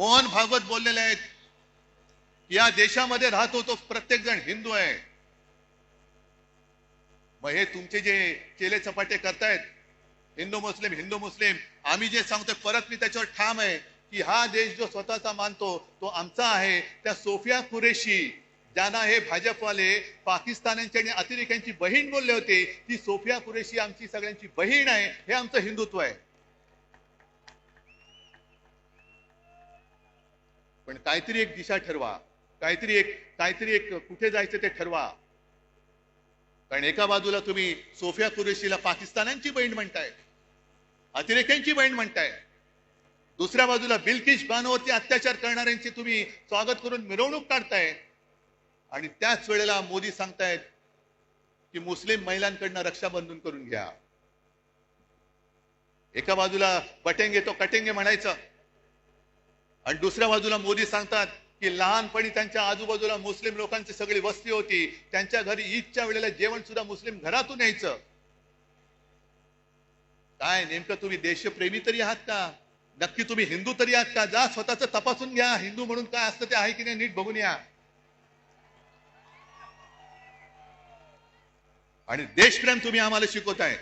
मोहन भागवत बोललेले आहेत, या देशामध्ये राहतो तो प्रत्येक जण हिंदू आहे. मग हे तुमचे जे केले चपाटे करतायत हिंदू मुस्लिम, आम्ही जे सांगतोय परत मी त्याच्यावर ठाम आहे की हा देश जो स्वतःचा मानतो तो आमचा आहे. त्या सोफिया कुरेशी ज्यांना हे भाजपवाले पाकिस्तानांची आणि अतिरेक्यांची बहीण बोलले होते, ती सोफिया कुरेशी आमची सगळ्यांची बहीण आहे. हे आमचं हिंदुत्व आहे. पण काहीतरी एक दिशा ठरवा, काहीतरी एक कुठे जायचं ते ठरवा. कारण एका बाजूला तुम्ही सोफिया कुरेशीला पाकिस्तानांची बहीण म्हणताय, अतिरेक्यांची बहीण म्हणताय, दुसऱ्या बाजूला बिल्किश बानोवरती अत्याचार करणाऱ्यांची तुम्ही स्वागत करून मिरवणूक काढताय. आणि त्याच वेळेला मोदी सांगतायत की मुस्लिम महिलांकडनं रक्षाबंधन करून घ्या. एका बाजूला बटेंगे तो कटेंगे म्हणायचं आणि दुसऱ्या बाजूला मोदी सांगतात की लहानपणी त्यांच्या आजूबाजूला मुस्लिम लोकांची सगळी वस्ती होती, त्यांच्या घरी ईदच्या वेळेला जेवण सुद्धा मुस्लिम घरातून यायचं. काय नेमकं तुम्ही देशप्रेमी तरी आहात का? नक्की तुम्ही हिंदू तरी आहात का? जा स्वतःच तपासून घ्या, हिंदू म्हणून काय असतं ते आहे की नाही नीट बघून या. आणि देशप्रेम तुम्ही आम्हाला शिकवताय.